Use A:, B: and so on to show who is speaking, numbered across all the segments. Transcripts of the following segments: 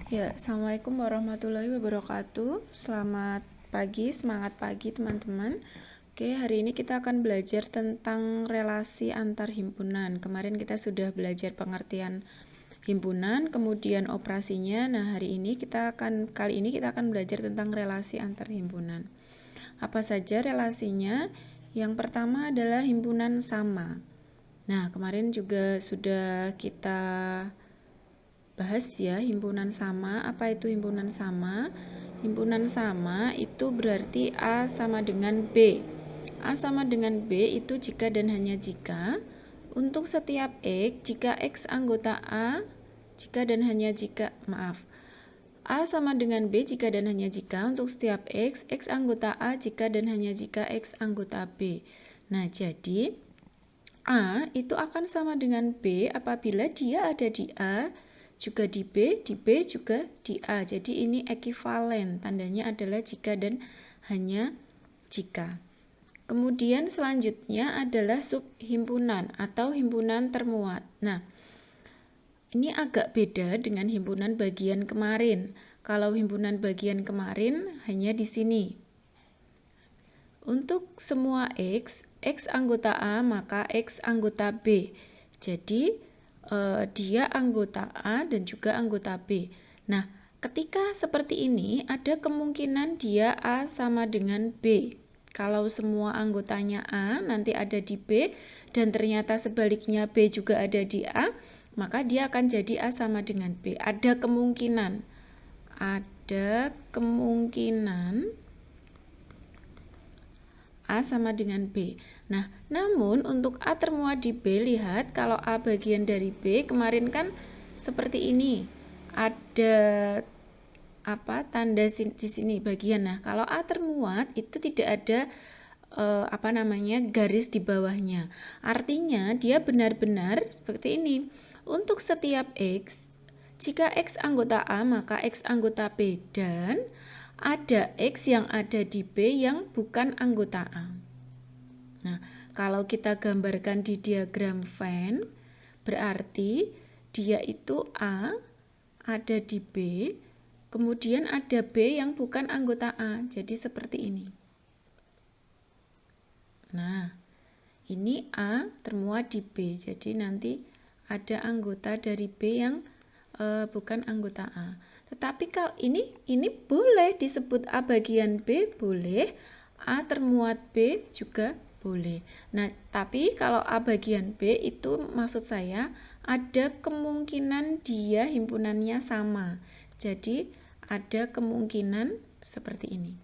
A: Ya, Assalamualaikum warahmatullahi wabarakatuh. Selamat pagi, semangat pagi teman-teman. Oke, hari ini kita akan belajar tentang relasi antar himpunan. Kemarin kita sudah belajar pengertian himpunan, kemudian operasinya. Nah, kali ini kita akan belajar tentang relasi antar himpunan. Apa saja relasinya? Yang pertama adalah himpunan sama. Nah, kemarin juga sudah kita bahas ya himpunan sama. Apa itu himpunan sama? Himpunan sama itu berarti A sama dengan B. A sama dengan B itu jika dan hanya jika untuk setiap X, jika X anggota A, jika dan hanya jika, A sama dengan B jika dan hanya jika untuk setiap X, X anggota A jika dan hanya jika X anggota B. Nah, jadi A itu akan sama dengan B apabila dia ada di A, juga di B juga di A. Jadi ini ekivalen, tandanya adalah jika dan hanya jika. Kemudian selanjutnya adalah subhimpunan atau himpunan termuat. Nah, ini agak beda dengan himpunan bagian kemarin. Kalau himpunan bagian kemarin hanya di sini. Untuk semua X, X anggota A maka X anggota B. Jadi dia anggota A dan juga anggota B. Nah, ketika seperti ini ada kemungkinan dia A sama dengan B. Kalau semua anggotanya A nanti ada di B dan ternyata sebaliknya B juga ada di A, maka dia akan jadi A sama dengan B. Ada kemungkinan A sama dengan B. Nah, namun untuk A termuat di B, lihat kalau A bagian dari B, kemarin kan seperti ini. Ada tanda di sini bagian. Nah, kalau A termuat itu tidak ada garis di bawahnya. Artinya dia benar-benar seperti ini. Untuk setiap X, jika X anggota A maka X anggota B dan ada X yang ada di B yang bukan anggota A. Nah, kalau kita gambarkan di diagram Venn, berarti dia itu A, ada di B, kemudian ada B yang bukan anggota A. Jadi seperti ini. Nah, ini A termuat di B. Jadi nanti ada anggota dari B yang bukan anggota A. Tetapi kalau ini boleh disebut A bagian B, boleh. A termuat B juga boleh. Nah, tapi kalau A bagian B itu maksud saya ada kemungkinan dia himpunannya sama. Jadi ada kemungkinan seperti ini.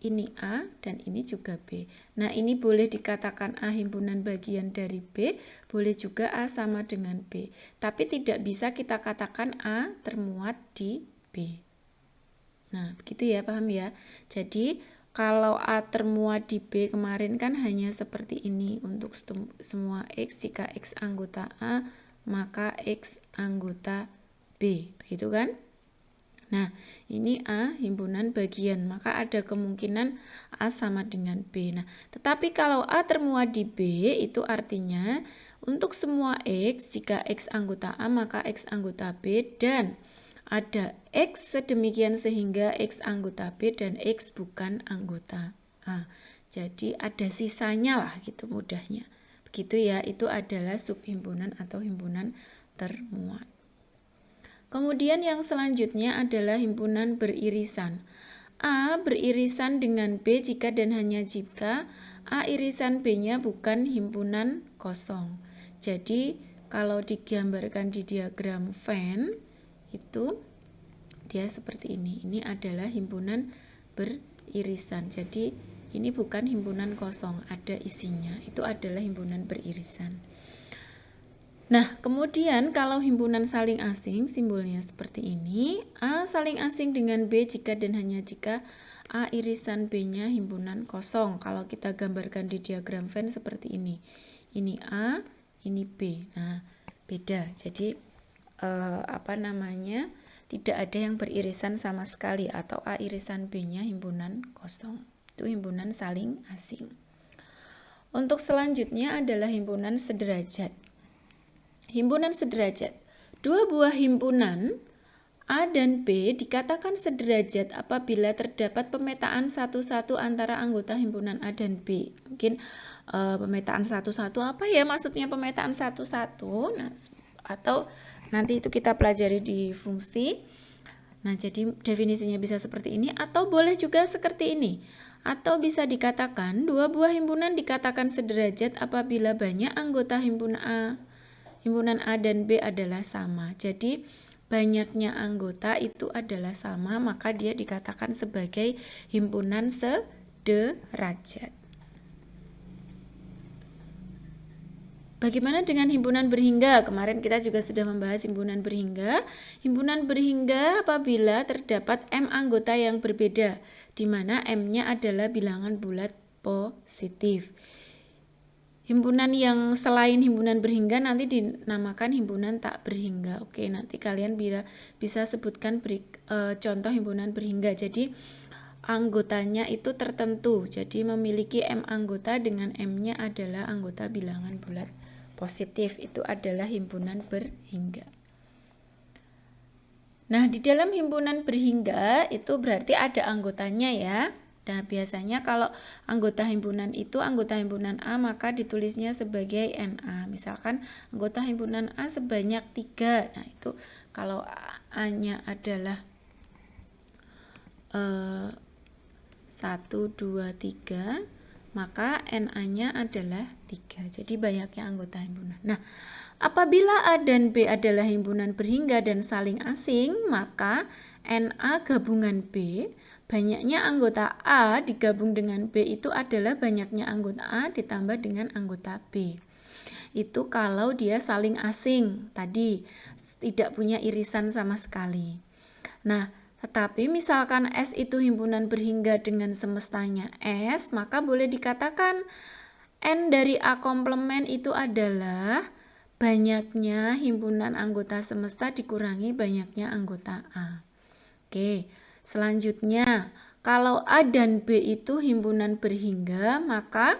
A: Ini A dan ini juga B. Nah, ini boleh dikatakan A himpunan bagian dari B, boleh juga A sama dengan B. Tapi tidak bisa kita katakan A termuat di B. Nah, begitu ya, paham ya? Jadi, kalau A termuat di B kemarin kan hanya seperti ini untuk semua X. Jika X anggota A, maka X anggota B. Begitu kan? Nah, ini A himpunan bagian, maka ada kemungkinan A sama dengan B. Nah, tetapi kalau A termuat di B, itu artinya untuk semua X, jika X anggota A, maka X anggota B, dan ada X sedemikian sehingga X anggota B dan X bukan anggota A. Jadi ada sisanya lah gitu mudahnya. Begitu ya, itu adalah subhimpunan atau himpunan termuat. Kemudian yang selanjutnya adalah himpunan beririsan. A beririsan dengan B jika dan hanya jika A irisan B-nya bukan himpunan kosong. Jadi kalau digambarkan di diagram Venn itu dia seperti ini. Ini adalah himpunan beririsan. Jadi ini bukan himpunan kosong, ada isinya. Itu adalah himpunan beririsan. Nah, kemudian kalau himpunan saling asing, simbolnya seperti ini. A saling asing dengan B jika dan hanya jika A irisan B-nya himpunan kosong. Kalau kita gambarkan di diagram Venn seperti ini. Ini A, ini B. Nah, beda. Jadi, tidak ada yang beririsan sama sekali. Atau A irisan B-nya himpunan kosong. Itu himpunan saling asing. Untuk selanjutnya adalah himpunan sederajat. Himpunan sederajat. Dua buah himpunan A dan B dikatakan sederajat apabila terdapat pemetaan satu-satu antara anggota himpunan A dan B. Mungkin pemetaan satu-satu apa ya maksudnya pemetaan satu-satu? Nah, atau nanti itu kita pelajari di fungsi. Nah, jadi definisinya bisa seperti ini atau boleh juga seperti ini. Atau bisa dikatakan dua buah himpunan dikatakan sederajat apabila banyak anggota himpunan A dan B adalah sama. Jadi banyaknya anggota itu adalah sama, maka dia dikatakan sebagai himpunan sederajat. Bagaimana dengan himpunan berhingga? Kemarin kita juga sudah membahas himpunan berhingga. Himpunan berhingga apabila terdapat M anggota yang berbeda, di mana M-nya adalah bilangan bulat positif. Himpunan yang selain himpunan berhingga nanti dinamakan himpunan tak berhingga. Oke, nanti kalian bisa sebutkan contoh himpunan berhingga. Jadi anggotanya itu tertentu. Jadi memiliki M anggota dengan M-nya adalah anggota bilangan bulat positif. Itu adalah himpunan berhingga. Nah, di dalam himpunan berhingga itu berarti ada anggotanya ya. Nah, biasanya kalau anggota himpunan itu anggota himpunan A maka ditulisnya sebagai NA. Misalkan anggota himpunan A sebanyak 3. Nah, itu kalau A-nya adalah 1, 2, 3, maka NA-nya adalah 3. Jadi banyaknya anggota himpunan. Nah, apabila A dan B adalah himpunan berhingga dan saling asing, maka NA gabungan B banyaknya anggota A digabung dengan B itu adalah banyaknya anggota A ditambah dengan anggota B. Itu kalau dia saling asing, tadi tidak punya irisan sama sekali. Nah, tetapi misalkan S itu himpunan berhingga dengan semestanya S, maka boleh dikatakan N dari A komplement itu adalah banyaknya himpunan anggota semesta dikurangi banyaknya anggota A. Oke. Selanjutnya, kalau A dan B itu himpunan berhingga, maka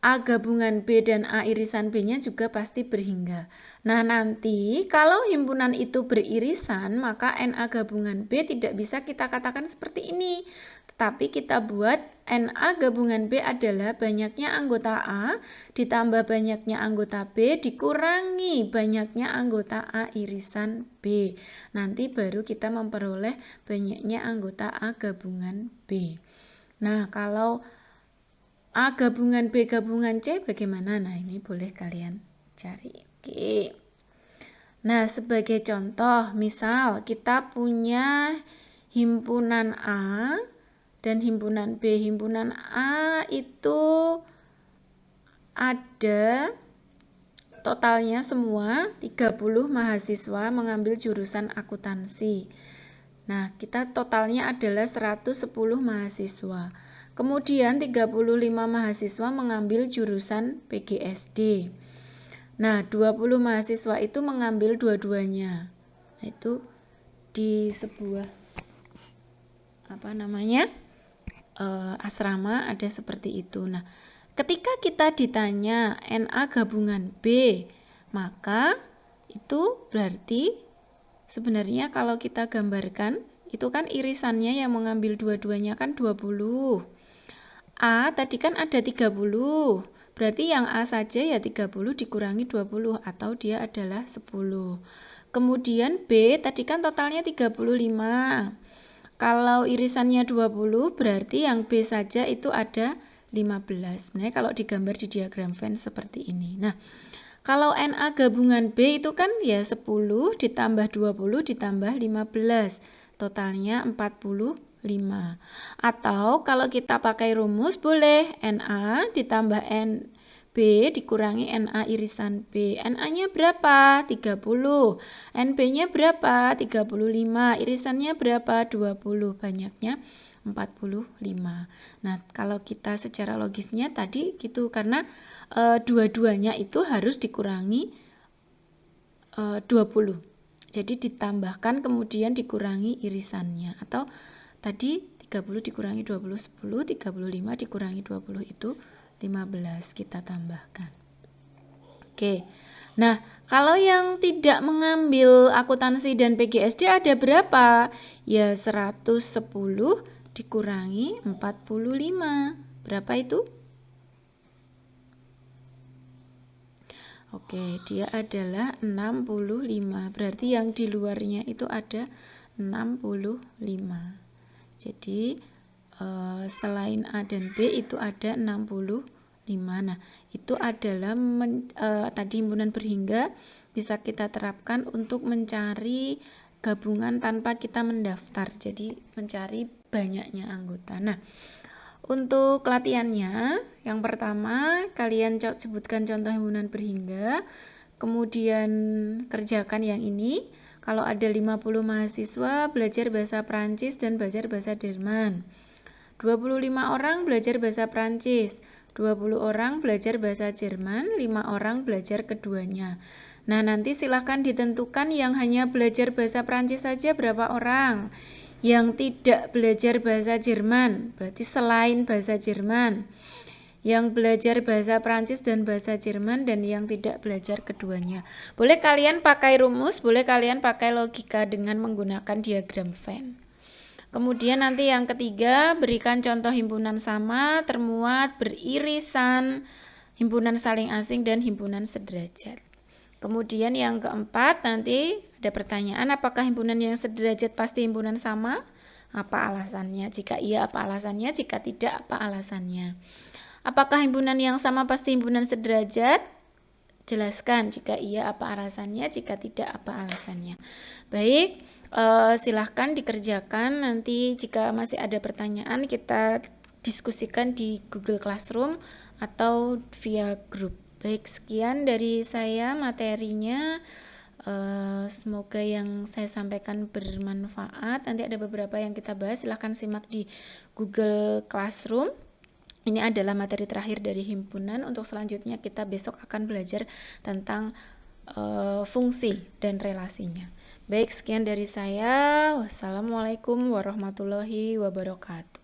A: A gabungan B dan A irisan B-nya juga pasti berhingga. Nah, nanti kalau himpunan itu beririsan, maka NA gabungan B tidak bisa kita katakan seperti ini. Tetapi kita buat NA gabungan B adalah banyaknya anggota A ditambah banyaknya anggota B dikurangi banyaknya anggota A irisan B. Nanti baru kita memperoleh banyaknya anggota A gabungan B. Nah, kalau A gabungan B gabungan C bagaimana? Nah, ini boleh kalian cari. Oke. Nah, sebagai contoh, misal kita punya himpunan A dan himpunan B. Himpunan A itu ada totalnya semua 30 mahasiswa mengambil jurusan akuntansi. Nah, kita totalnya adalah 110 mahasiswa. Kemudian 35 mahasiswa mengambil jurusan PGSD. Nah, 20 mahasiswa itu mengambil dua-duanya. Nah, itu di sebuah asrama ada seperti itu. Nah, ketika kita ditanya NA gabungan B, maka itu berarti sebenarnya kalau kita gambarkan itu kan irisannya yang mengambil dua-duanya kan 20. A tadi kan ada 30. Berarti yang A saja ya 30 dikurangi 20 atau dia adalah 10. Kemudian B tadi kan totalnya 35. Kalau irisannya 20 berarti yang B saja itu ada 15. Sebenarnya kalau digambar di diagram Venn seperti ini. Nah, kalau NA gabungan B itu kan ya 10 ditambah 20 ditambah 15. Totalnya 45. Atau kalau kita pakai rumus boleh NA ditambah NB dikurangi NA irisan B. NA-nya berapa? 30. NB-nya berapa? 35. Irisannya berapa? 20. Banyaknya 45. Nah, kalau kita secara logisnya tadi gitu karena dua-duanya itu harus dikurangi 20. Jadi ditambahkan kemudian dikurangi irisannya. Atau tadi 30 dikurangi 20, 10, 35 dikurangi 20 itu 15 kita tambahkan. Oke. Nah, kalau yang tidak mengambil akuntansi dan PGSD ada berapa? Ya 110 dikurangi 45. Berapa itu? Oke, dia adalah 65. Berarti yang di luarnya itu ada 65. Jadi selain A dan B itu ada 65. Nah, itu adalah tadi himpunan berhingga bisa kita terapkan untuk mencari gabungan tanpa kita mendaftar. Jadi mencari banyaknya anggota. Nah, untuk latihannya, yang pertama kalian sebutkan contoh himpunan berhingga, kemudian kerjakan yang ini. Kalau ada 50 mahasiswa belajar bahasa Prancis dan belajar bahasa Jerman. 25 orang belajar bahasa Prancis, 20 orang belajar bahasa Jerman, 5 orang belajar keduanya. Nah, nanti silahkan ditentukan yang hanya belajar bahasa Prancis saja berapa orang. Yang tidak belajar bahasa Jerman, berarti selain bahasa Jerman. Yang belajar bahasa Prancis dan bahasa Jerman, dan yang tidak belajar keduanya. Boleh kalian pakai rumus, boleh kalian pakai logika dengan menggunakan diagram Venn. Kemudian nanti yang ketiga, berikan contoh himpunan sama, termuat, beririsan, himpunan saling asing, dan himpunan sederajat. Kemudian yang keempat, nanti ada pertanyaan, apakah himpunan yang sederajat pasti himpunan sama? Apa alasannya? Jika iya, apa alasannya? Jika tidak, apa alasannya? Apakah himpunan yang sama pasti himpunan sederajat? Jelaskan. Jika iya, apa alasannya? Jika tidak, apa alasannya? Baik, silahkan dikerjakan. Nanti jika masih ada pertanyaan, kita diskusikan di Google Classroom atau via grup. Baik, sekian dari saya materinya. Semoga yang saya sampaikan bermanfaat. Nanti ada beberapa yang kita bahas, silahkan simak di Google Classroom. Ini adalah materi terakhir dari himpunan. Untuk selanjutnya kita besok akan belajar tentang fungsi dan relasinya. Baik, sekian dari saya. Wassalamualaikum warahmatullahi wabarakatuh.